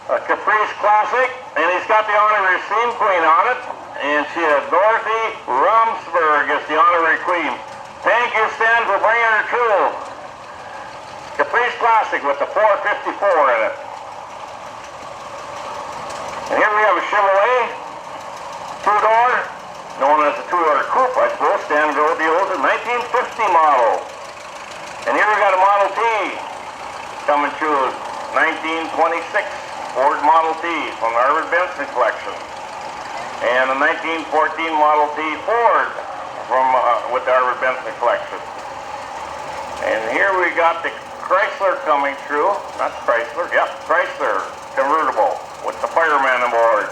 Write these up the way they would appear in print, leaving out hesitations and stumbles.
a Caprice Classic, and he's got the honorary scene queen on it, and she is Dorothy Rumsberg is the honorary queen. Thank you, Stan, for bringing her true. Caprice Classic with the 454 in it. And here we have a Chevrolet, two-door, known as a two-door coupe, I suppose. Stan drove the old 1950 model. And here we got a Model T coming through, 1926 Ford Model T from the Harvard Benson collection. And a 1914 Model T Ford from with the Harvard Benson collection. And here we got the Chrysler coming through, not Chrysler, yep, Chrysler convertible with the fireman aboard.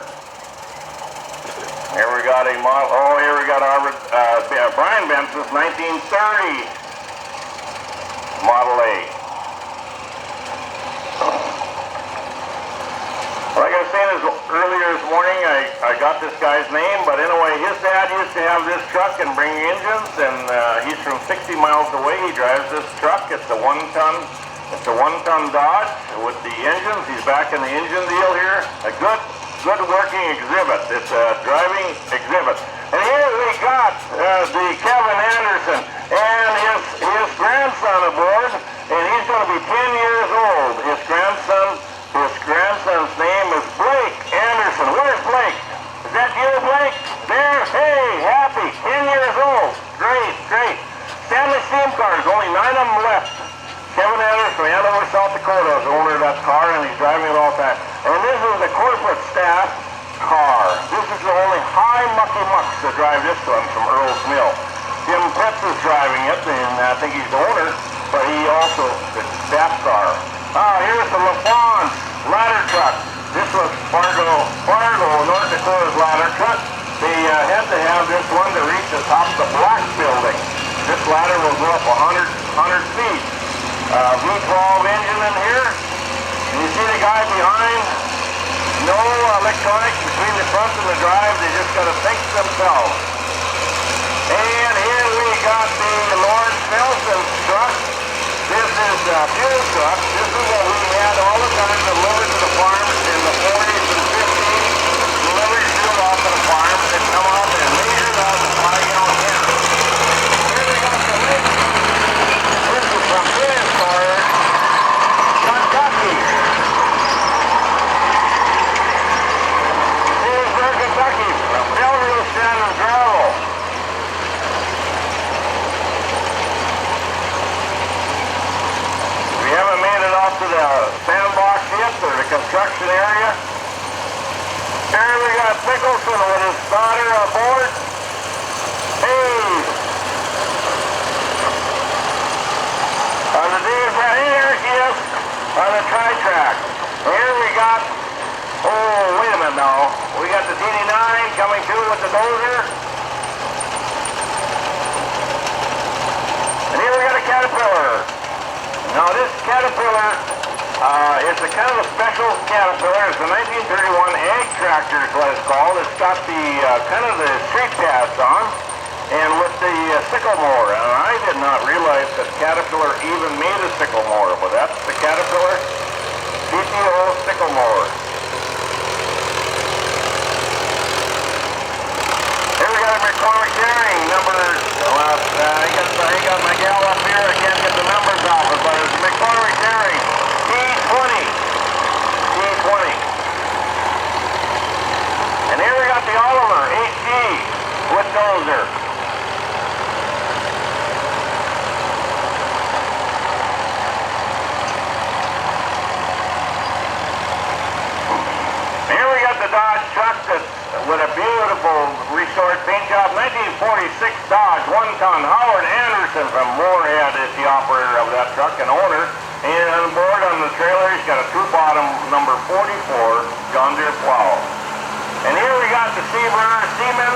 Here we got a model, oh, here we got Harvard, Brian Benson's 1930 Model A. Like I was saying earlier this morning, I got this guy's name, but anyway, his dad used to have this truck and bring engines, and he's from 60 miles away. He drives this truck. It's a one-ton Dodge with the engines. He's back in the engine deal here. A good working exhibit. It's a driving exhibit. And here we got the Kevin Anderson and his grandson aboard, and he's going to be 10 years old. His grandson's name is Blake Anderson. Where's Blake? Is that you, Blake? There. Hey, happy. 10 years old. Great. Stanley Steam Cars, only 9 of them left. Kevin Anderson from Andover, South Dakota is the owner of that car, and he's driving it all the time. And this is the corporate staff car. This is the only high mucky mucks that drive this one from Earl's Mill. Jim Petz is driving it, and I think he's the owner, but he also, the staff car. Here's the Lafon ladder truck. This was Fargo, North Dakota's ladder truck. They had to have this one to reach the top of the Black Building. This ladder will go up 100 feet. V12 engine in here. And you see the guy behind? No electronics between the front and the drive. They just got to think themselves. And here we got the Lawrence Nelson truck. This is a fuel truck. This is what we had all the time delivered to the farms in the 40s and 50s. Delivered fuel off to the farms and come out and measure it out and 5-gallon cans. Here we got the lake. This is from Pittsburgh, Kentucky. Pittsburgh, Kentucky, from Belleville, Sand and Gravel. We haven't made it off to the sandbox yet, or the construction area. Here we got Mickelson with his daughter aboard. Hey! On the day here she is on the tri-track. Here we got, oh, wait a minute now. We got the DD9 coming through with the dozer. And here we got a Caterpillar. Now this Caterpillar, it's a kind of a special Caterpillar. It's a 1931 ag tractor is what it's called. It's got the kind of the street pads on, and with the sickle mower. And I did not realize that Caterpillar even made a sickle mower, but that's the Caterpillar PTO sickle mower. Here we got a McCormick Daring number. I got my gal up here. I can't get the numbers off it, but it's a McCormick Daring T20. And here we got the Oliver 8G with dozer. Here we got the Dodge truck with a beautiful restored paint job. 1946 Dodge, 1-ton. Howard Anderson from Moorhead is the operator of that truck and owner. And on board on the trailer, he's got a 2-bottom number 44 John Deere plow. And here we got the Seaman.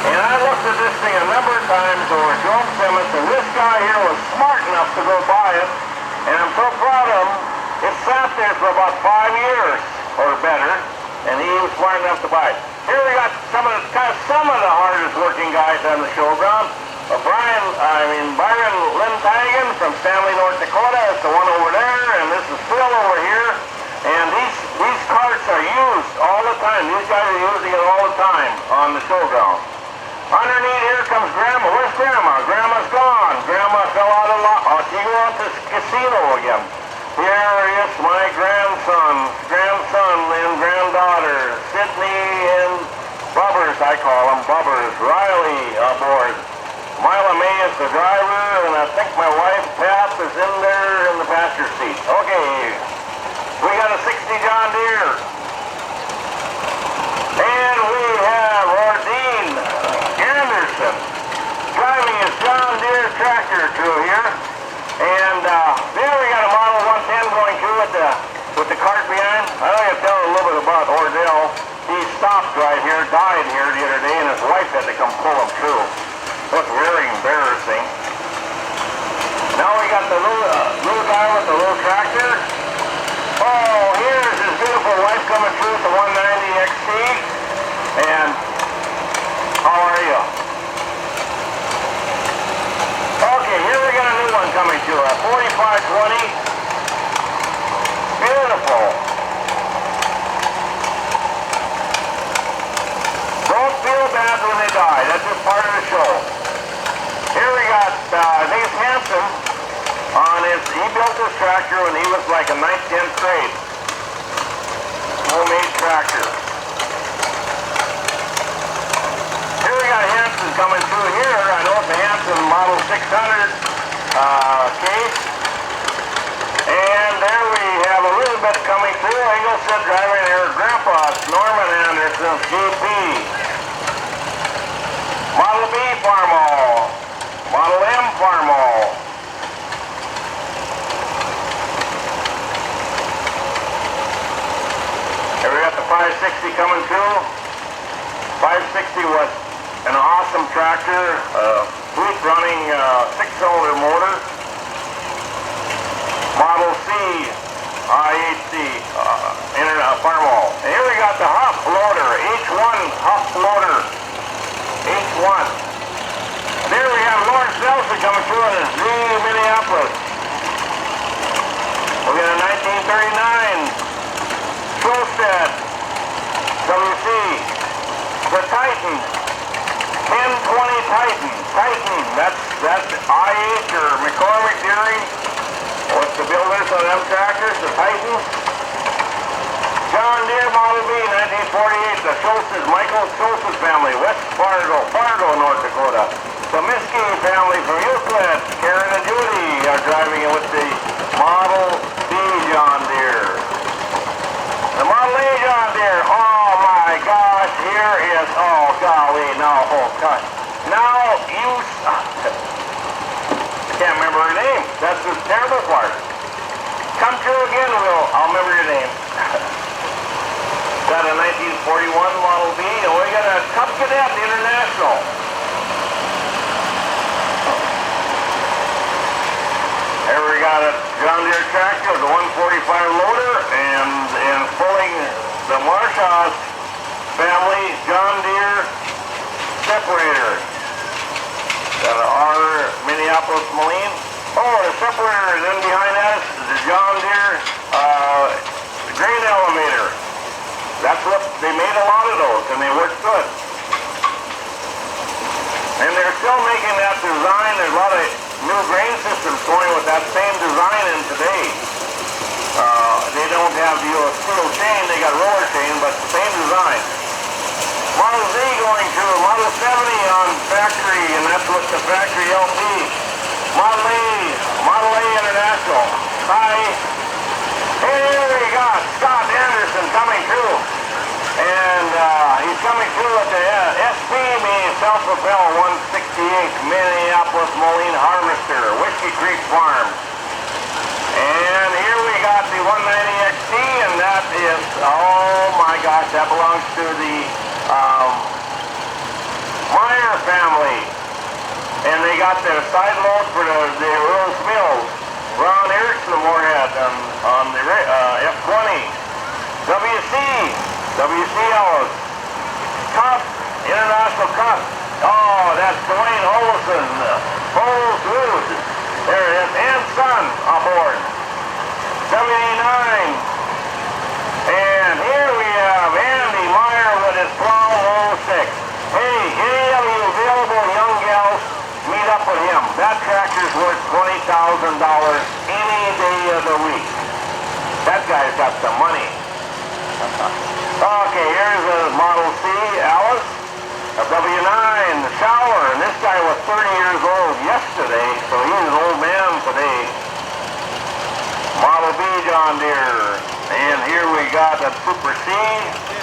And I looked at this thing a number of times over Joe Simmons, and this guy here was smart enough to go buy it. And I'm so proud of him. It sat there for about 5 years or better, and he was smart enough to buy it. Here we got some of the hardest working guys on the showground. Byron Lintagen from Stanley, North Dakota is the one over there, and this is Phil over here. And these used all the time. These guys are using it all the time on the showground. Underneath here comes Grandma. Where's Grandma? Grandma's gone. Grandma fell out of she went to the casino again. Here is my grandson and granddaughter, Sydney and Bubbers, I call them, Bubbers, Riley aboard. Mila May is the driver, and I think my wife, Pat, is in there in the passenger seat. Okay, we got a 60 John Deere. And we have Ordine Anderson driving his John Deere tractor through here. And there we got a Model 110 going through with the cart behind. I know you tell a little bit about Ordell. He stopped right here, died here the other day, and his wife had to come pull him through. That's very embarrassing. Now we got the little guy with the little tractor. Oh, here's his beautiful wife coming through with the 190 XT. And how are you? Okay, here we got a new one coming to us. 4520. Beautiful. Don't feel bad when they die. That's just part of the show. Here we got, I think it's Hanson on he built this tractor when he was like a 9th, 10th grade. Homemade tractor. Here we got Hanson coming through here. I know it's a Hanson Model 600 case. And there we have Elizabeth coming through. Engelson driving her grandpa, Norman Anderson, GP. Model B Farmall. Model M Farmall. Here we got the 560 coming through. 560 was an awesome tractor, fleet running 6-cylinder motor. Model C, I8C, Farmall. And here we got the Huff loader, H1 Huff loader, H1. There we have Lawrence Nelson coming through in his new Minneapolis. We got a 1939 Trolstead WC. The Titan, 1020 Titan. That's I8 or McCormick Deering. What's the builders of them tractors? The Titans. John Deere Model B, 1948. The Schultz's, Michael Schultz's family, West Fargo, North Dakota. The Miskey family from Euclid, Karen and Judy are driving it with the Model B John Deere. The Model A John Deere. Oh my gosh, here is, oh golly, now, oh gosh. Now you, I can't remember her name. That's the terrible part. Come through again, I'll remember your name. Got a 1941 Model B, and we got a Cub Cadet International. Here we got a John Deere tractor with a 145 loader and pulling the Marshall's family John Deere separator. Got an R Minneapolis Moline. Oh, the separator, then behind that is the John Deere grain elevator. That's what, they made a lot of those, and they worked good. And they're still making that design. There's a lot of new grain systems going with that same design in today. They don't have the steel chain, they got roller chain, but same design. Model Z going to Model 70 on factory, and that's with the factory LP. Model A International. Hi. Here we got Scott Anderson coming through. And he's coming through with the SP means self-propelled 168 Minneapolis Moline Harvester, Whiskey Creek Farm. And here we got the 190 XT, and that is, oh my gosh, that belongs to the Meyer family. And they got their side load for the Rose Mills. Ron Erickson Moorhead on the F20. WC Ellis. Cup, International Cup. Oh, that's Dwayne Olson. Holswood. There it is. And Son aboard. 79. And here we have is worth $20,000 any day of the week. That guy's got some money. Okay, here's a Model C, Alice. A W9, the shower, and this guy was 30 years old yesterday, so he's an old man today. Model B John Deere. And here we got a Super C,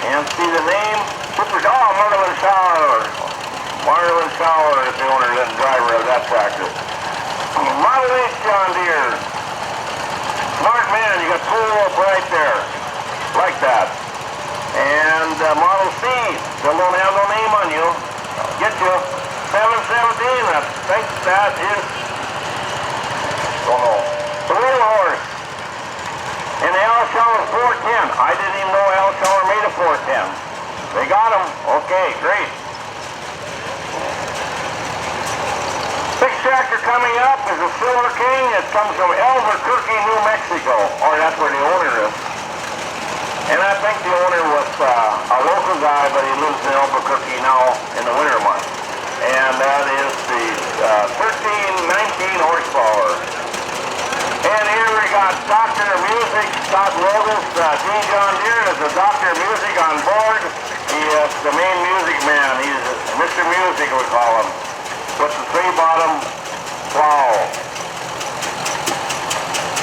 and see the name? Marlin Shower. Marlin Shower is the owner and driver of that tractor. Model H John Deere. Smart man, you got pull up right there. Like that. And Model C, still don't have no name on you. Get you. 717, I think that is, don't know, the Wheel Horse. And the Al Shower 410. I didn't even know Al Shower made a 410. They got them. Okay, great. Next tractor coming up is a Silver King. It comes from Albuquerque, New Mexico. Or that's where the owner is. And I think the owner was a local guy, but he lives in Albuquerque now in the winter months. And that is the 1319 horsepower. And here we got Dr. Music, Scott Logos, D. John Deere is the Dr. Music on board. He is the main music man. He's Mr. Music, we call him. With the three-bottom plow.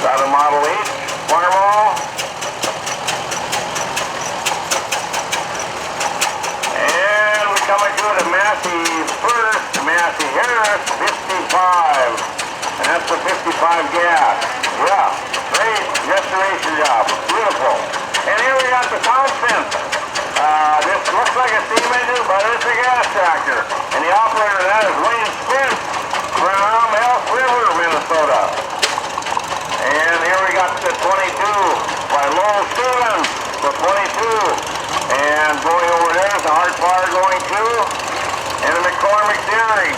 Got a Model 8 Farmall. And we coming to the Massey first, Massey Harris 55. And that's the 55 gas. Yeah, great restoration job. Beautiful. And here we got the Townsend. This looks like a steam engine, but it's a gas tractor. And the operator of that is Wayne Spence from Elk River, Minnesota. And here we got the 22 by Lowell Stevens, the 22. And going over there is the hard bar going to, and a McCormick Dairy.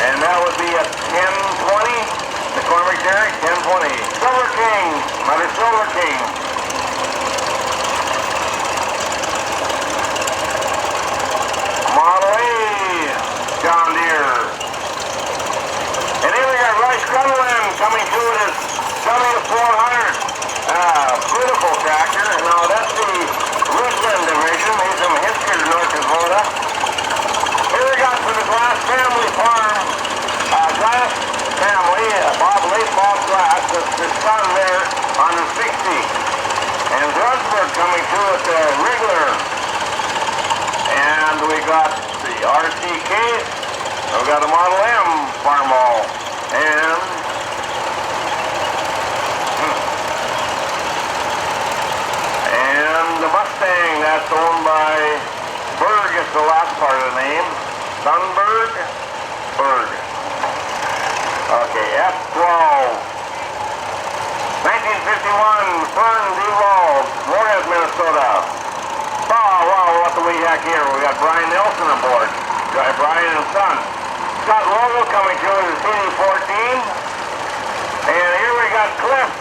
And that would be a 1020, McCormick Dairy, 1020. Silver King, another Silver King. Model A, John Deere. And then we got Rice Cumberland coming to it as W400. Beautiful tractor. Now that's the Richland division. He's from Hinsker, North Dakota. Here we got from the Glass Family Farm. Glass Family, Bob Glass, that's his son there on the 60. And Brunsburg coming to it, Wriggler. And we got the RC case. We got a Model M Farmall. And the Mustang, that's owned by Berg, is the last part of the name. Sunberg? Berg. Okay, F12. 1951, Fern DeWald, Moorhead, Minnesota. Oh, wow, what do we have here? We got Brian Nelson aboard. Brian and son. Scott Logo coming to us is CD14. And here we got Cliff.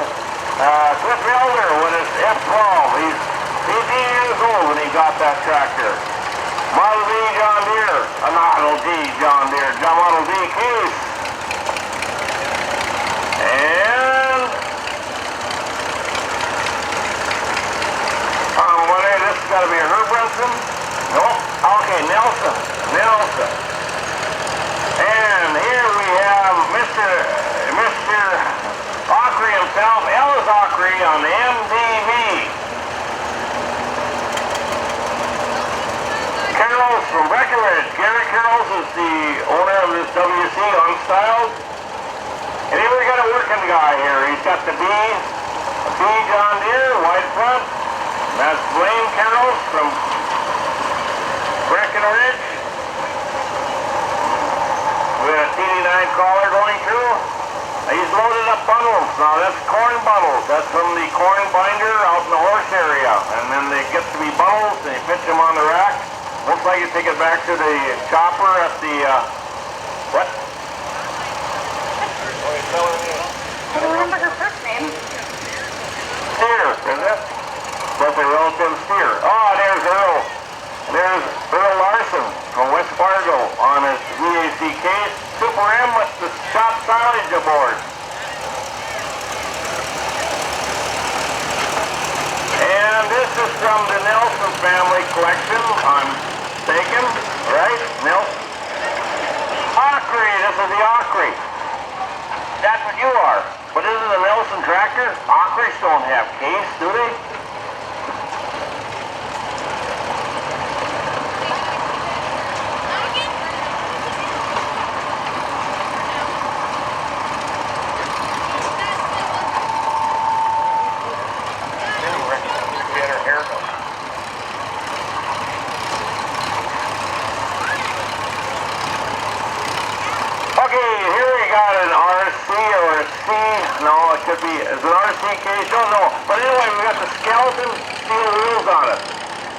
Cliff Elder with his F12. He's 18 years old when he got that tractor. Model D John Deere. Model D John Deere. Model D case. And this has got to be a Herbranson. Nope. Okay, Nelson. And here we have Mr. Ockery himself, Ellis Ockery on the MDV. Carroll's from Breckenridge. Gary Carroll's is the owner of this WC Unstyled. And here we got a working guy here. He's got the B John Deere, wide front. That's Blaine Carroll's from Breckenridge. With a TD9 collar going through. He's loaded up bundles. Now that's corn bundles. That's from the corn binder out in the horse area. And then they get to be bundles and you pitch them on the rack. Looks like you take it back to the chopper at the, what? I don't remember her first name. Steer, is it? That's a relative steer. Oh, there's Earl. There's Earl Larson from West Fargo on his VAC case. Super M with the nostalgia board. And this is from the Nelson family collection on bacon, right? Nelson. Ockery, this is the Ockery. That's what you are. But isn't the Nelson tractor? Ockerys don't have case, do they? Okay, here we got an RC or a C. No, it could be, is it RC case? Don't know. But anyway, we got the skeleton steel wheels on it.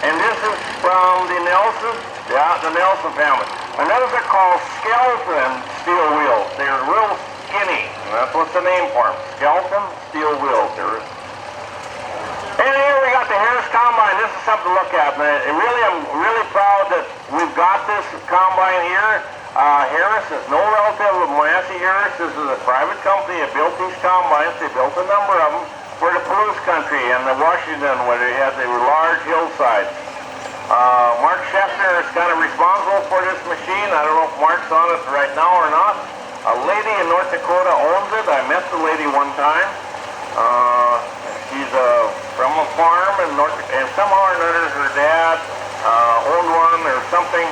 And this is from the Nelson, the Nelson family. And those are called skeleton steel wheels. They're real skinny. And that's what's the name for them. Skeleton steel wheels. And here we got the Harris Combine. This is something to look at. And really, I'm really proud that we've got this combine here. Harris is no relative of Massey Harris. This is a private company that built these combines. They built a number of them for the Palouse country and the Washington, where they had the large hillsides. Mark Scheffner is kind of responsible for this machine. I don't know if Mark's on it right now or not. A lady in North Dakota owns it. I met the lady one time. She's from a farm in North Dakota, and somehow or another her dad owned one or something.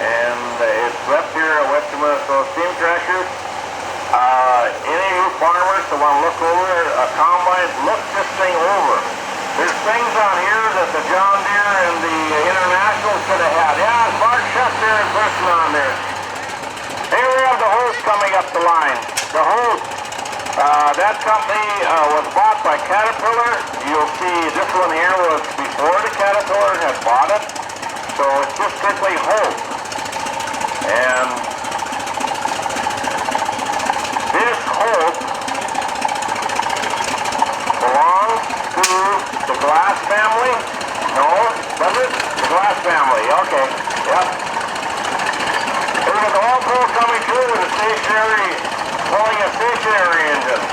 And it's left here at Western Minnesota Steam Tractors. Any of you farmers that want to look over a combine, look this thing over. There's things on here that the John Deere and the International should have had. Yeah, Mark Scheffner and person on there. Here we have the hose coming up the line. The hose. That company was bought by Caterpillar. You'll see this one here was before the Caterpillar had bought it. So it's just strictly hose. And this hose belongs to the Glass family. No, does it? The Glass family, okay. Yep. Here we got the oil pull coming through with a stationary, pulling a stationary engine.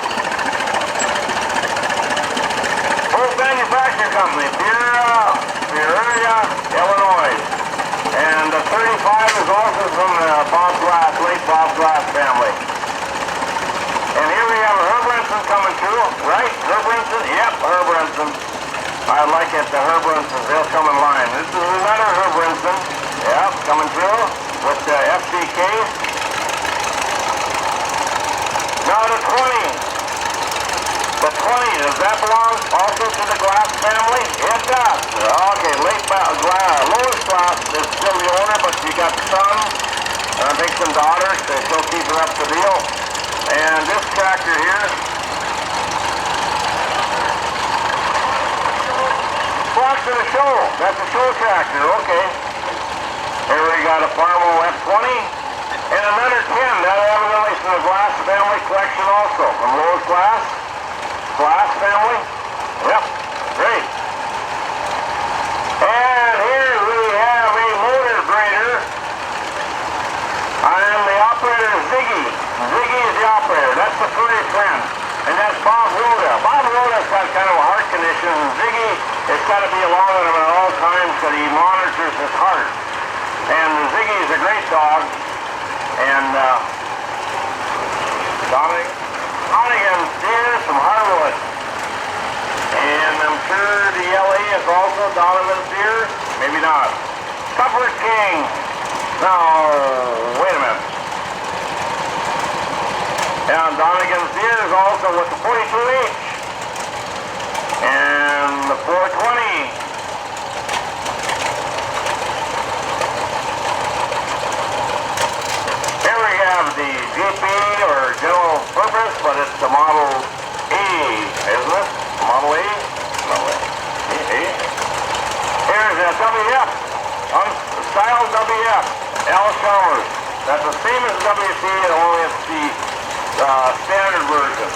Hose manufacturing company, Peoria, Illinois. And the 35 is also from the late Bob Glass family. And here we have Herbranson coming through, right? Herbranson? Yep, Herbranson. I like it, the Herbransons, they'll come in line. This is another Herbranson, yep, coming through with the FCK. Now the 20. The 20, does that belong also to the Glass family? It does. Okay, Lois Glass is still the owner, but she got sons, and I think some daughters. They're still keeping up the deal. And this tractor here, belongs to the show. That's a show tractor, okay. Here we got a Farmo F20, and another 10. That evidently is from the Glass family collection also, from Lois Glass. Glass family? Yep, great. And here we have a motor grader. I am the operator, Ziggy. Ziggy is the operator. That's the furry friend. And that's Bob Rhoda. Bob Rhoda's got kind of a heart condition, and Ziggy has got to be along with him at all times because he monitors his heart. And Ziggy is a great dog. And Donegan's deer, some hardwood. And I'm sure the LA is also Donovan's deer. Maybe not. Comfort King. Now, wait a minute. And Donegan's deer is also with the 42H. And the 420. Here we have the GP or general purpose, but it's the Model A, isn't it? Model A? Model A? Here's a WF. Unstyled WF. Al Chalmers. That's the same as WC, only it's the standard version.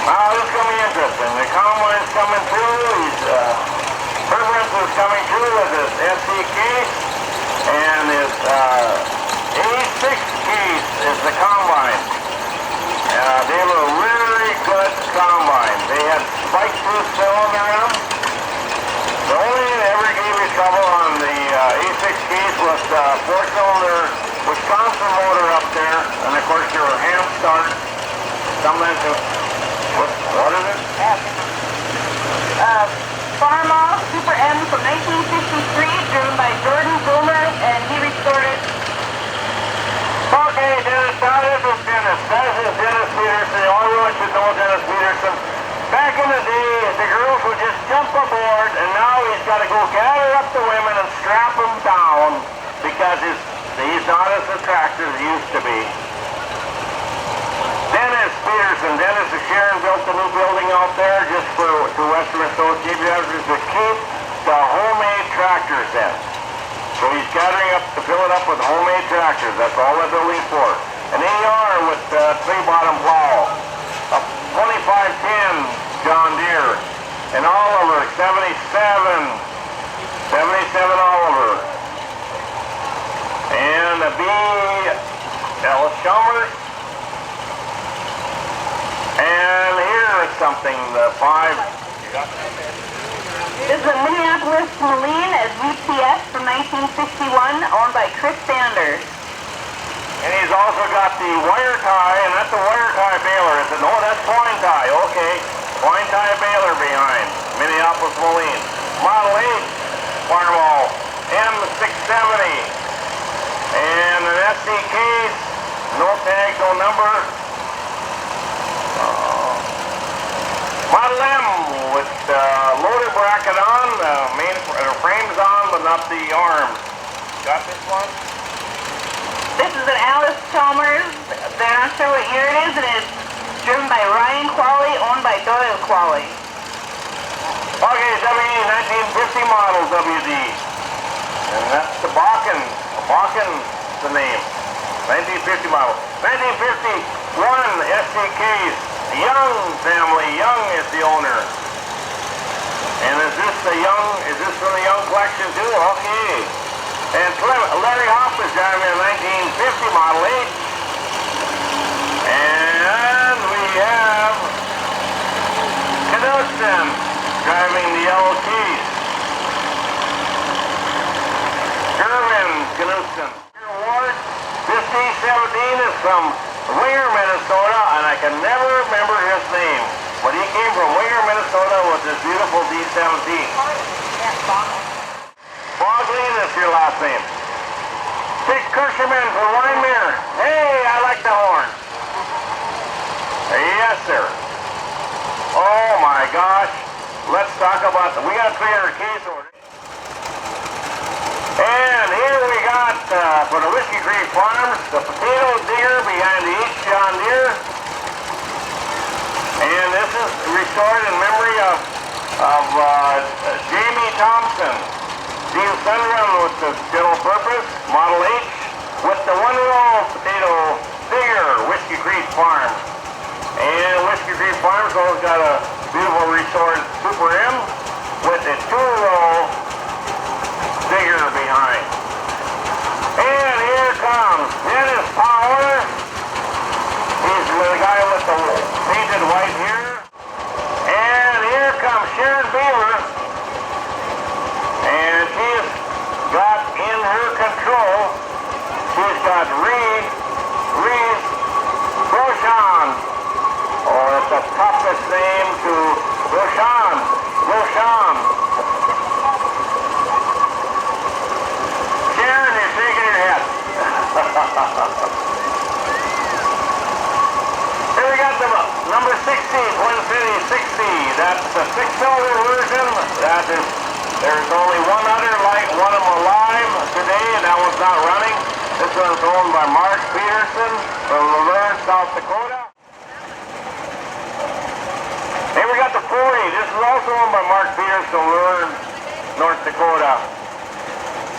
Now this is going to be interesting. The combine's coming through. Herbranson is coming through with his SC case. And his A6 case is the combine. spike tooth cylinder in them. The only thing that ever gave me trouble on the A6 keys was the 4-cylinder Wisconsin motor up there, and of course your hand start. Sometimes what is it? Farmall Super M from 1953, driven by Jordan Boomer, and he restored it. Okay, Dennis, now this is Dennis. That is Dennis Peterson. Everyone should know Dennis Peterson. Back in the day, the girls would just jump aboard, and now he's got to go gather up the women and strap them down because he's not as attractive as he used to be. Dennis Peterson. Dennis and Sharon built a new building out there just to Western Associated Drivers to keep the homemade tractors in. So he's gathering up to fill it up with homemade tractors. That's all the building's for. An AR with three-bottom plow. A 2510 John Deere. An Oliver 77 Oliver. And a B. Ellis Chalmers. And here is something, the 5. This is a Minneapolis Moline as VPS from 1961, owned by Chris Sanders. And he's also got the wire tie, and that's a wire tie baler. It's no, that's twine tie, okay. Twine tie baler behind. Minneapolis Moline. Model 8 Farmall M670. And an SC case, no tag, no number. Model M with loader bracket on, main frame's on, but not the arms. Got this one? This is an Alice Chalmers. They're not sure what year it is, and it's driven by Ryan Qualley, owned by Doyle Qualley. Okay, WD 1950 model WD. And that's the Bakken. Bakken's the name. 1950 model. 1951 SCKs. Young family. Young is the owner. And is this from the Young collection too? Okay. And Larry Hoffman's driving a 1950 Model 8. And we have Knudsen driving the yellow keys. Gervin Knudsen. Award. This D17 is from Winger, Minnesota, and I can never remember his name. But he came from Winger, Minnesota with this beautiful D17. Boglin is your last name. Dick Kirschman from Winemere. Hey, I like the horn. Yes, sir. Oh my gosh. Let's talk about we got 300 keys ordered. And here we got, for the Whiskey Creek Farms, the potato digger behind the H. John Deere. And this is restored in memory of Jamie Thompson. Steve Sunrun with the general purpose, Model H, with the one-row potato digger, Whiskey Creek Farms. And Whiskey Creek Farms also got a beautiful restored Super M with a two-row digger behind. And here comes Dennis Power. He's the guy with the painted white hair. And here comes Sharon Beaver. And she's got in her control, she's got Reese Roshan. Oh, that's the toughest name to Roshan. Sharon, you're shaking your head. Here we got the number 60, Twin City 60. That's the 6-cylinder version. That is, there's only one other one of them alive today, and that one's not running. This one's owned by Mark Peterson from Laverne, South Dakota. Here we got the 40. This is also owned by Mark Peterson from Laverne, North Dakota.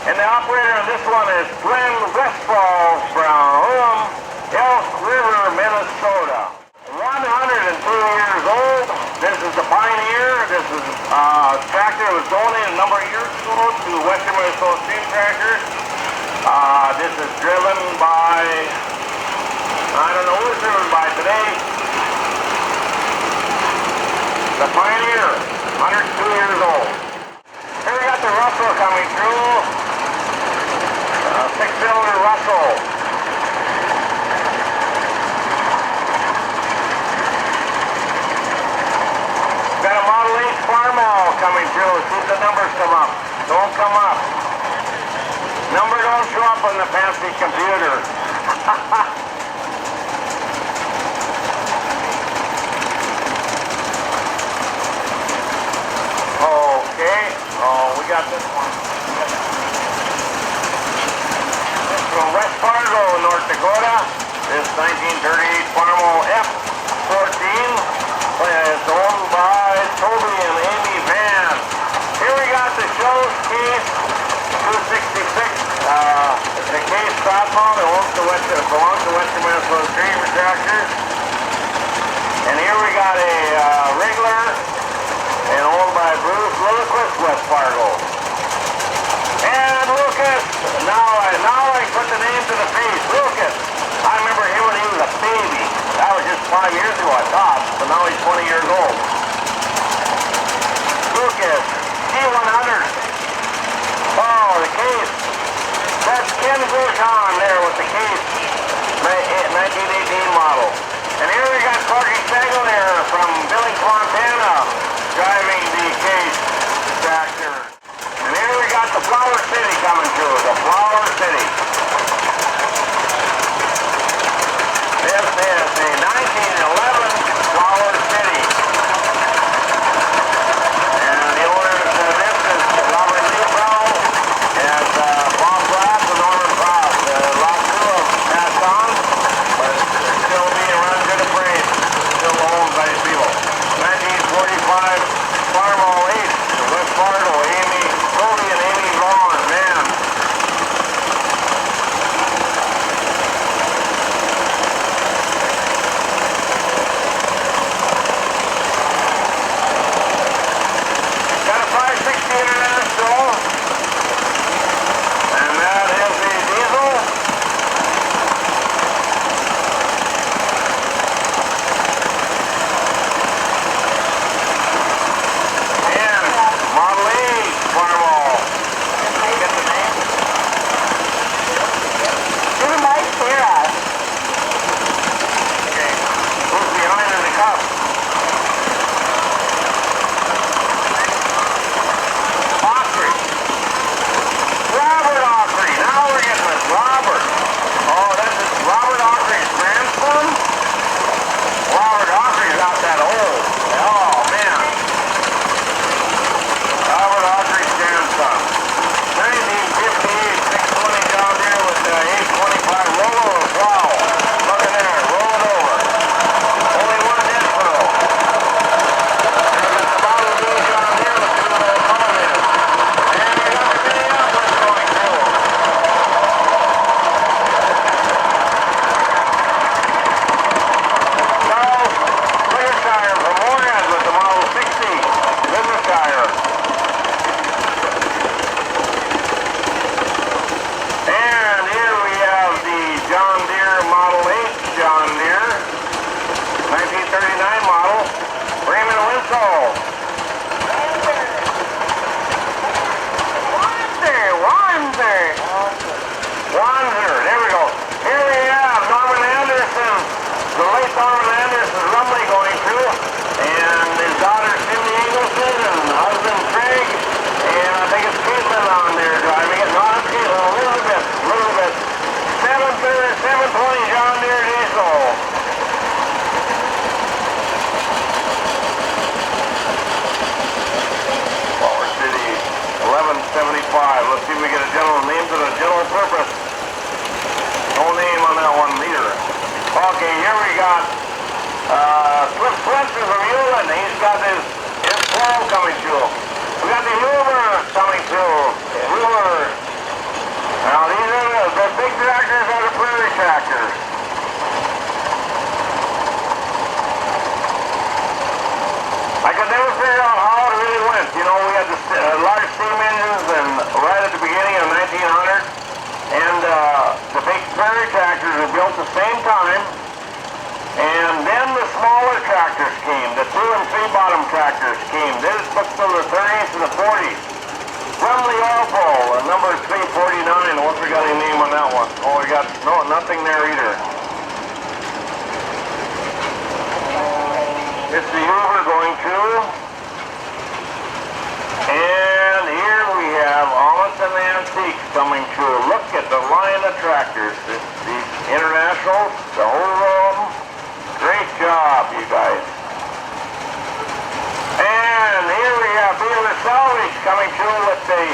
And the operator on this one is Glenn Westfall from Elk River, Minnesota. 102 years old. This is the Pioneer. This is a tractor that was donated a number of years ago to Western Minnesota Stream Tractors. This is driven by, I don't know who it's driven by today. The Pioneer, 102 years old. Here we got the Russell coming through. Six-cylinder Russell. Got a Model 8 Farmall coming through. See if the numbers come up. Don't come up. Number don't show up on the fancy computer. Okay. Oh, we got this one. This is from West Fargo, North Dakota. This 1938 Farmall F14. It's owned by Toby and Amy Van. Here we got the Shows Case 266. It's a case stop mount. It belongs to Western Minnesota Stream Tractors. And here we got a Wrangler, and owned by Bruce Lilliquist, West Fargo. And Lucas, now I put the name to the face. Lucas, I remember him when he was a baby. That was just 5 years ago, I thought, but now he's 20 years old. Lucas, G100. Oh, the case. That's Ken Gouchon there with the case, 1918 model. And here we got Corky Sagal there from Billings, Montana, driving the case tractor. And here we got the Flower City coming through, the Flower City. This is a 1911 Flower City. And the owners of this is Robert Newbrow and Bob Glass and Norman Frost. A lot of them passed on, but they're still being run to the parade. Still owned by these people. 1945 Farmall 8, West Fargo, Toby and Amy Vaughn, man. Got a 560 International, and that is the diesel. And Model 8 Farmall. Get the name? Give him my Sarah. Okay. Who's behind in the cup? Autry. Robert Autry. Now we're getting this. Robert. Oh, that's Robert Autry's grandson? Robert Autry's not that old. Oh, man. Robert Autry's grandson. 1958 620 John Deere with the 825 rollover plow. Look at there. Roll it over. Only one dead furrow. There's a Model D John Deere with two little comments. And we got the mini outlet going through. Charles Clearshire from Moorhead with the Model 60 business tire. And here we have the John Deere Model 8 John Deere, 1939 model, Raymond Winslow. Wanzer, there we go. Here we have Norman Anderson, the late Norman Anderson Rumley going through, and his daughter Cindy Eagleson and husband Craig, and I think it's Caitlin on there driving it. No, it's Caitlin, a little bit. 720 John Deere diesel. Flower City, 1175. Let's see if we get a general name to the general purpose. No name on that one either. Okay, here we got Cliff Swenson from Hewlin. He's got his flow coming through. We got the Huber coming through. Huber. Now these are the big tractors are the prairie tractors. I could never figure out how it really went. You know, we had the large steam engines and right at the beginning of 1900, and the big prairie tractors were built at the same time, and then the smaller tractors came, the and 3 bottom tractors came. This looks from the 30s and the 40s. From the oil pole, number 349. What we got any name on that one? Oh, we got nothing there either. It's the Uber going to. And here we have Almost an Antiques coming through. Look at the line of tractors. These internationals, the whole row of them. Great job, you guys. And here we have Bealer Salvage coming through with the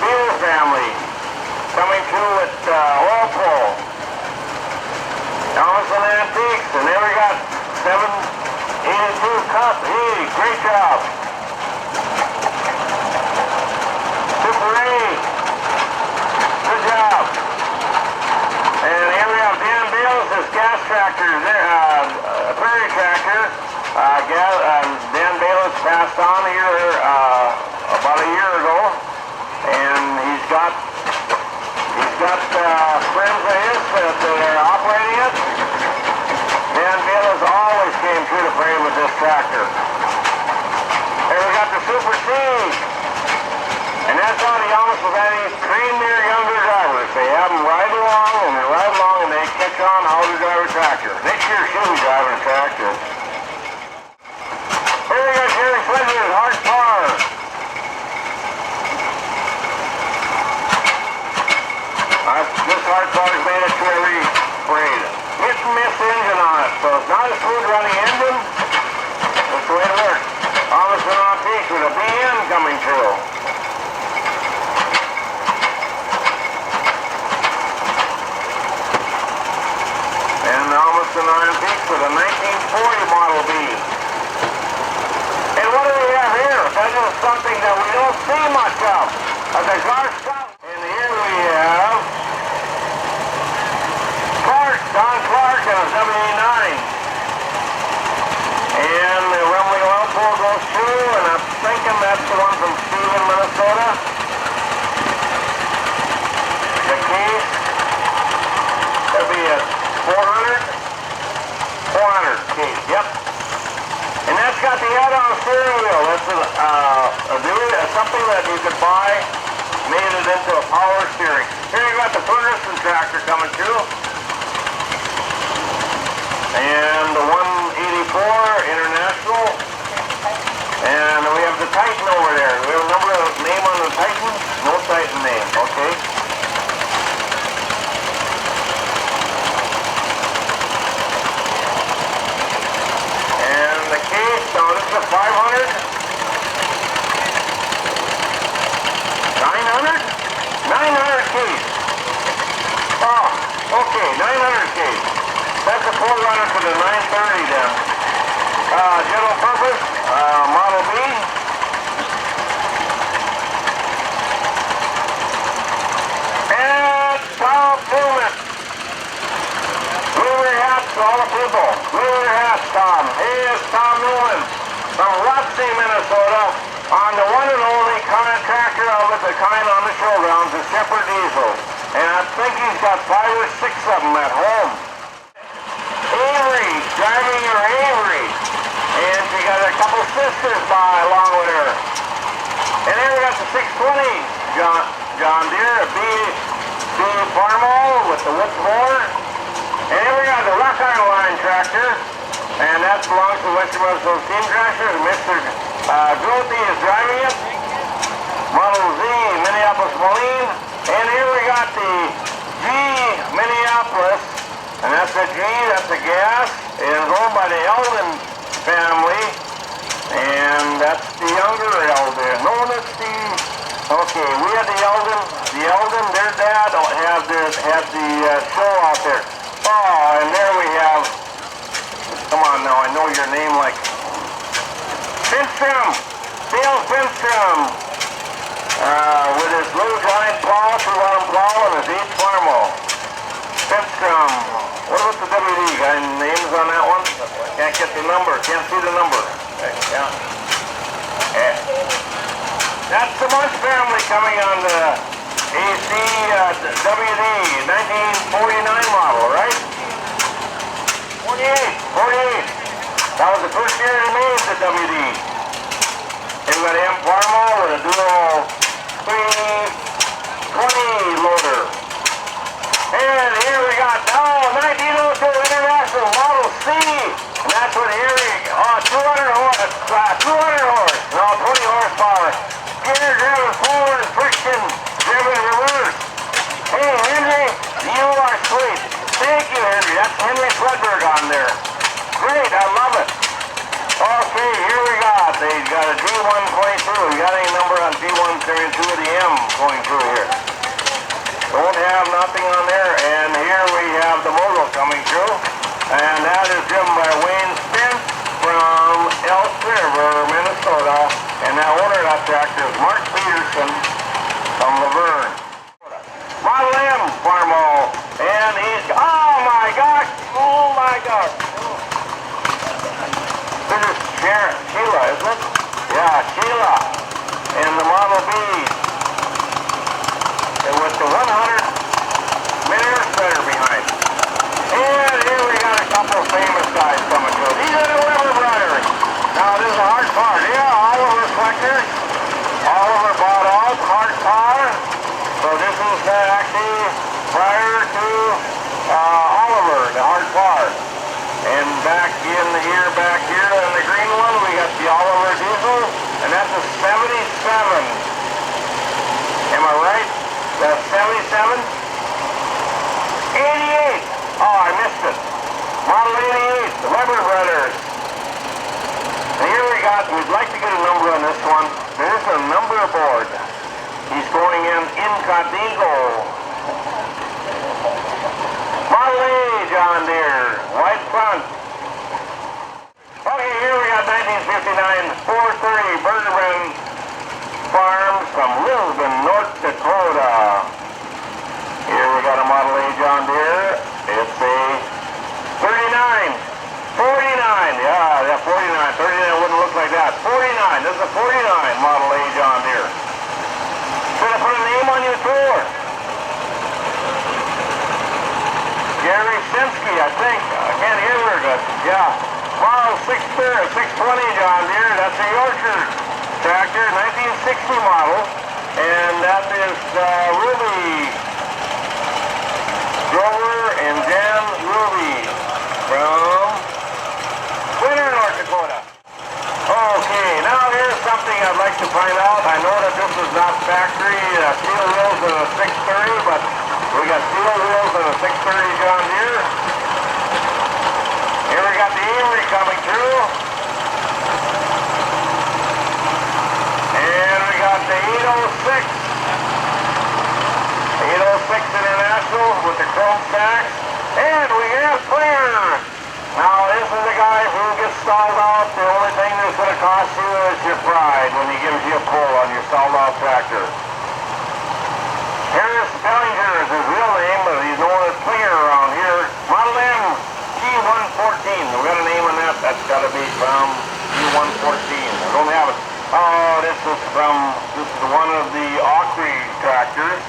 Bealer family coming through with oil pole. Hoffman Antiques, and there we got 782 Cup. Hey, great job. Super A. Good job. And here we have Dan Bales' gas tractor, prairie tractor. Dan Bayless passed on here about a year ago, and he's got friends of his that are operating it. Dan Bayless always came through the parade with this tractor. And we got the Super C, and that's how the almost have any premier younger drivers. They have them ride along, and they ride along, and they catch on how to drive a tractor. Next year she'll be driving a tractor. Here we got Jerry Sledger's Hard Par. This hard car's made it to every parade. Hit and miss engine on it, so it's not a smooth running engine. That's the way it works. Almost an Antiques with a BN coming through. And almost an Antiques with a 1940 Model B. And what do we have here? That is something that we don't see much of. A cigar stop. And here we have Don Clark and a 79. And the Rumley oil pole goes through, and I'm thinking that's the one from Stephen, Minnesota. The case, that'll be a 400 case, yep. And that's got the add-on steering wheel. That's something that you could buy, made it into a power steering. Here you got the Ferguson tractor coming through. And the 184 International. And we have the Titan over there. We have a number of name on the Titan? No Titan name, okay. And the case, now this is a 500. 900? 900 case. Oh, okay, 900 case. That's a 4Runner for the 930 then. General purpose, Model B. And Tom Newman. Blue your hats to all the people. Blue your hats, Tom. Hey, it's Tom Newman from Roxy, Minnesota, on the one and only tractor of the kind on the showgrounds, the Shepherd Diesel. And I think he's got 5 or 6 of them at home. Avery, driving her Avery, and she got a couple sisters by along with her. And then we got the 620 John Deere, a B Farmall with the Woods mower. And then we got the Rock Iron Line tractor, and that belongs to Western Minnesota Steam Tractors. Mr. Grothy is driving it. Model Z, Minneapolis Moline. And here we got the G Minneapolis. And that's a G, that's a gas. It is owned by the Eldon family. And that's the younger Eldon. No, that's the... Okay, we had the Eldon, their dad had the show out there. Oh, and there we have... Come on now, I know your name like... Finstrom! Dale Finstrom! With his little giant plow, 2-arm plow, and his 8 Farmall. Finstrom. What about the WD? Got any names on that one? Can't get the number. Can't see the number. Yeah. That's the Munch family coming on the AC WD 1949 model, right? 48. That was the first year they made the WD. Here we got M Farmo with a dual 320 loader. And here we got, 1902 International Model C. And that's what here we, 200 horse, no, 20 horsepower. Gear driven forward, friction driven reverse. Hey, Henry, you are sweet. Thank you, Henry. That's Henry Swedberg on there. Great, I love it. Okay, here we got. They got a G122. You got any number on G1 carrying 2 of the M going through here? Don't have nothing on there. And here we have the motor coming through. And that is driven by Wayne Spence from Elk River, Minnesota. And that owner of that tractor is Mark Peterson from Laverne. Model M Farmo. And he's, oh my gosh. This is Sheila, isn't it? Yeah, Sheila. And the Model B. And with the 100 mini spreader behind. And here we got a couple of famous guys coming through. These are the Weber brothers. Now this is a hard part. Yeah, Oliver reflectors. Oliver bought out hard power. So this is actually prior to Oliver, the hard power. And back here, in the green one, we got the Oliver diesel, and that's a 77. Am I right? That's 77? 88. Oh, I missed it. Model 88, the Weber brothers. And here we got, we'd like to get a number on this one. There's a number aboard. He's going in incognito. Model A, John Deere, white front. Okay, here we got 1959 430 Bergeron Farms from Lisbon, North Dakota. Here we got a Model A John Deere. It's a 39, 49, yeah, 49, 39 wouldn't look like that. 49, this is a 49 Model A John Deere. Should I put a name on your tour? Gary Sinsky, I think. I can't hear very good. Yeah. Model 620 John Deere. That's a Yorkshire tractor, 1960 model. And that is Ruby. Grover and Jan Ruby from Winter, North Dakota. Okay, now here's something I'd like to find out. I know that this is not factory steel wheels in a 630, but we got steel wheels in a 630 John Deere. Here we got the Avery coming through. And we got the 806. 806 International with the chrome stacks. And we have clear. Now this is the guy who gets stalled out. The only thing that's going to cost you is your pride when he gives you a pull on your stalled out tractor. Harris Bellinger is his real name, but he's known as Clear around here. Model M G114. We got a name on that. That's got to be from G114. I don't have it. Oh, this is one of the Aucry tractors.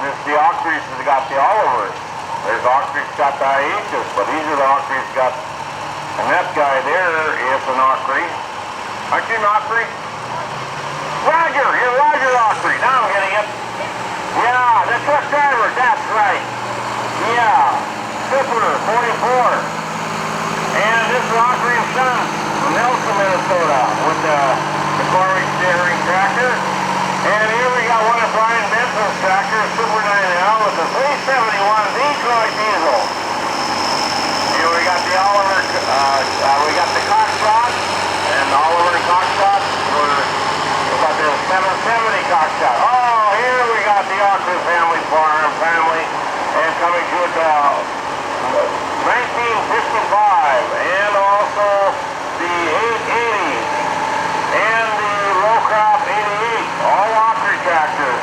This is the Aucry's has got the Olivers. There's Aucry's got the IHs, but these are the Aucry's got, and that guy there is an Aucry. Aren't you an Aucry? Roger, you're Roger Aucry. Now I'm getting it. Yeah, the truck driver, that's right. Yeah, Sipler, 44. And this is Aucry & Sons from Nelson, Minnesota, with the Corey steering tractor. And here we got one of Brian Benson's tractors, Super 9L, with the 371 Detroit diesel. Here we got the Oliver, we got the Cockshot, and Oliver Cockshot. We got the 770 Cockshot. Oh, here we got the Aucry family, and coming to it 1955, and also the 880, and the row crop 88, all Aucry tractors.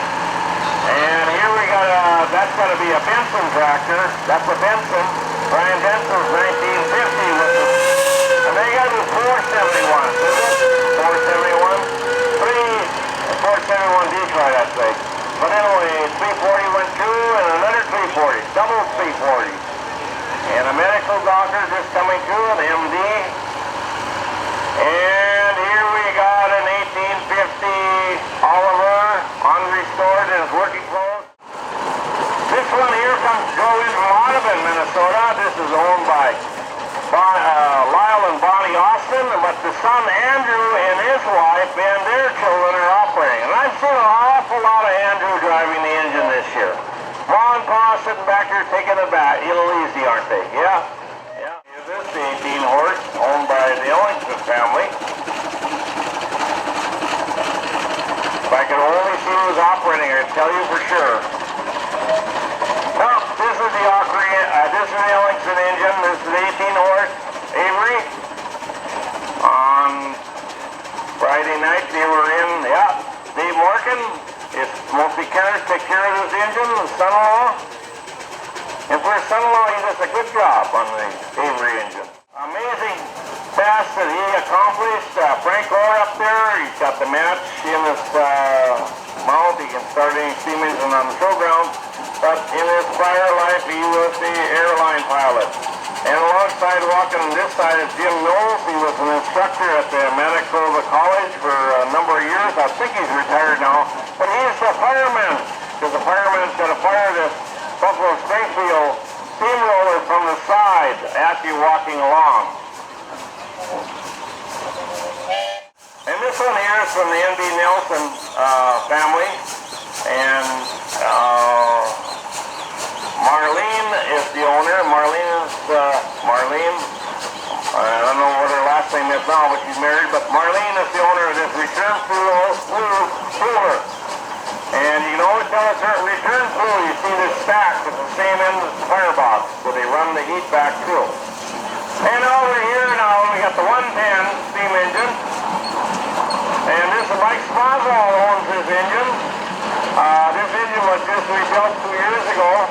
And here we got that's got to be a Benson tractor. That's a Benson. Brian Benson's 1950 with the, and they got the 471. Is it? 471? 471 Detroit, I think. But anyway, 340 went through, and another 340, double 340. And a medical doctor just coming through, an MD, son Andrew and his wife and their children are operating. And I've seen an awful lot of Andrew driving the engine this year. Mom and Pa sitting back here taking a bat. A little easy, aren't they? Yeah. Yeah. Here's this 18 horse owned by the Ellington family. If I could only see who was operating, I'd tell you for sure. Now, this is the Ellington engine. This is the 18 horse Avery. On Friday night they were in, Dave Morgan, his multi-cars, take care of his engine, his son-in-law. And for his son-in-law, he does a good job on the Avery engine. Amazing task that he accomplished. Frank Orr up there, he's got the match in his mount. He can start any steam engine on the showground. But in his prior life, he was the airline pilot. And alongside walking on this side is Jim Knowles. He was an instructor at the Manitoba College for a number of years. I think he's retired now. But he's a fireman, because the fireman's got to fire this Buffalo Springfield steamroller from the side as you're walking along. And this one here is from the N.B. Nelson family. And Marlene is the owner. Marlene, I don't know what her last name is now, but she's married, but Marlene is the owner of this return cooler. And you can always tell it's her return cooler. You see this stacked at the same end as the firebox, so they run the heat back through. And over here now, we got the 110 steam engine. And this is Mike Spazol owns this engine. This engine was just rebuilt 2 years ago.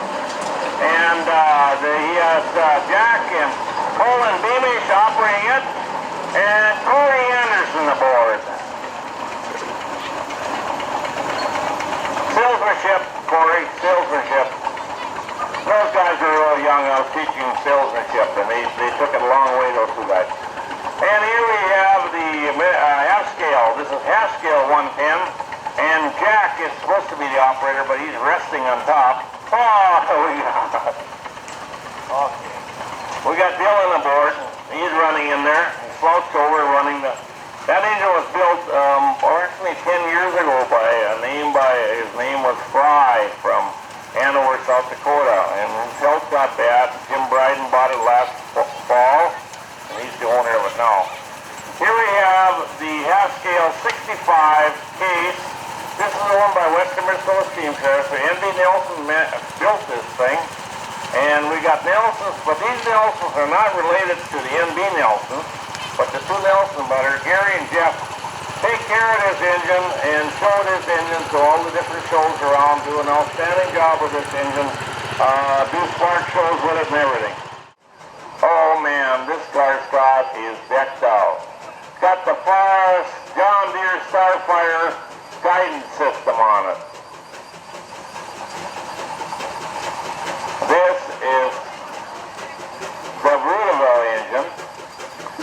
And he has Jack and Colin Beamish operating it, and Corey Anderson aboard. Salesmanship, Corey, salesmanship. Those guys are real young. I was teaching salesmanship, and they took it a long way, those two guys. And here we have the half scale. This is half scale 110, and Jack is supposed to be the operator, but he's resting on top. We got Dylan aboard. He's running in there. He floats over running the... That engine was built approximately 10 years ago his name was Fry from Hanover, South Dakota. And his health got bad. Jim Bryden bought it last fall, and he's the owner of it now. Here we have the half-scale 65 case. This is owned by Western Minnesota Steam Cars. So N.B. Nelson built this thing. And we got Nelsons, but these Nelsons are not related to the N.B. Nelsons, but the two Nelson brothers, Gary and Jeff, take care of this engine and show this engine to all the different shows around, do an outstanding job with this engine, do spark shows with it and everything. Oh man, this car, Scott, is decked out. It's got the Forrest John Deere Starfire guidance system on it. This is the Rudeville engine.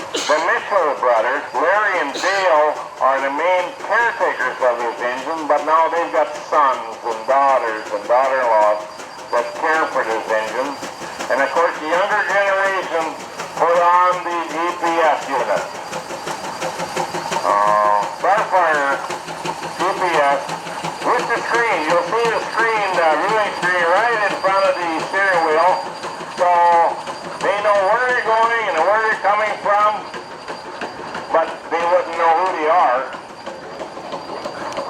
The Mitchell brothers, Larry and Dale, are the main caretakers of this engine, but now they've got sons and daughters and daughter-in-laws that care for this engine. And of course, the younger generation put on the GPS unit. Starfire GPS with the screen. You'll see the screen, the viewing screen right in front of the steering wheel, so they know where they're going and where they're coming from, but they wouldn't know who they are.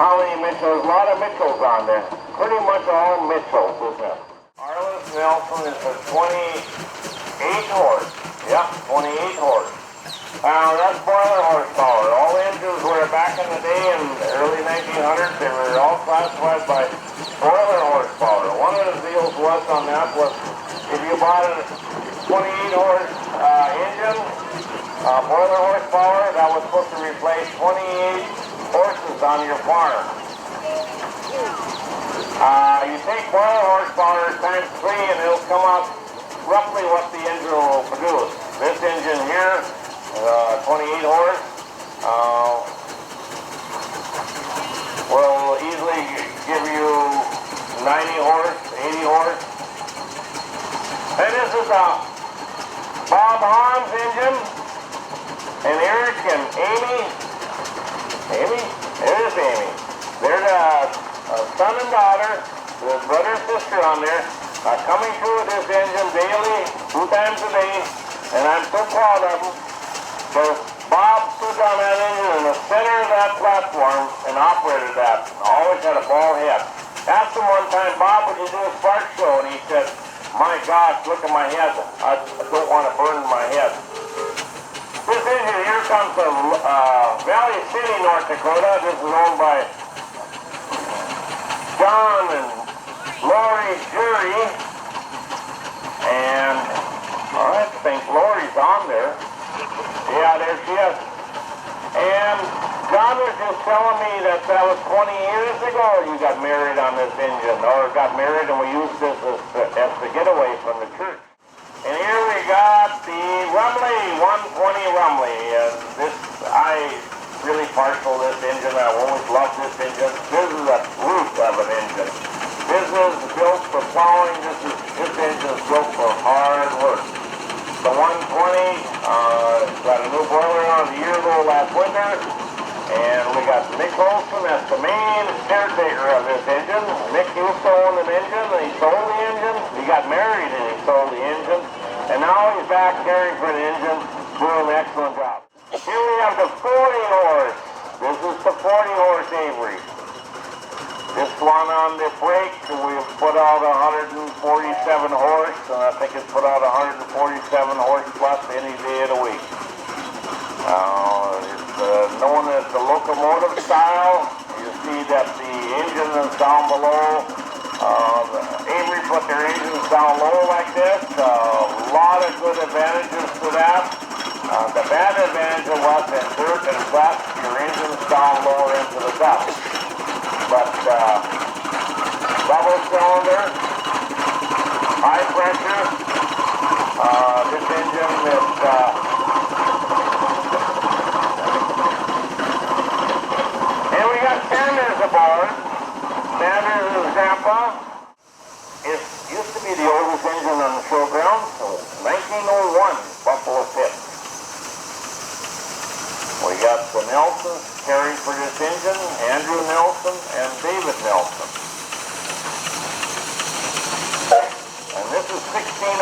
How many Mitchells? A lot of Mitchells on there. Pretty much all Mitchells, isn't it? Arliss Nelson is a 28 horse. Yep, 28 horse. That's boiler horsepower. All engines were back in the day in the early 1900s. They were all classified by boiler horsepower. One of the deals was on that was if you bought a 28 horse engine, boiler horsepower, that was supposed to replace 28 horses on your farm. You take boiler horsepower times 3 and it'll come up roughly what the engine will produce. This engine here, 28 horse, will easily give you 90 horse, 80 horse. And this is a Bob Hahn's engine, an Eric and Amy. They're the son and daughter, the brother and sister on there, coming through with this engine daily, 2 times a day, and I'm so proud of them. Because Bob stood on that engine in the center of that platform and operated that. Always had a bald head. Asked him one time, Bob, would you do a spark show? And he said, my gosh, look at my head. I don't want to burn my head. This engine here comes from Valley City, North Dakota. This is owned by John and Lori Jury. And I think Lori's on there. Yeah, there she is. And John was just telling me that was 20 years ago you got married on this engine, or got married and we used this as the getaway from the church. And here we got the Rumley, 120 Rumley. I really partial this engine. I always loved this engine. This is a brute of an engine. This is built for plowing. This engine is built for hard work. The 120 got a new boiler on a year ago last winter, and we got Nick Olson, that's the main caretaker of this engine. Nick used to own an engine, and he sold the engine. He got married and he sold the engine, and now he's back caring for the engine, doing an excellent job. Here we have the 40 horse. This is the 40 horse Avery. This one on the brake, we've put out 147 horse, and I think it's put out 147 horse plus any day of the week. It's known as the locomotive style. You see that the engine is down below. Avery put their engines down low like this. A lot of good advantages to that. The bad advantage of what in dirt and flat, your engine's down lower into the dust. But double cylinder, high pressure, this engine is and we got Sanders aboard. Sanders is grandpa. It used to be the oldest engine on the showground, so 1901 Buffalo Pit. We got the Nelsons caring for this engine, Andrew Nelson and David Nelson. And this is 16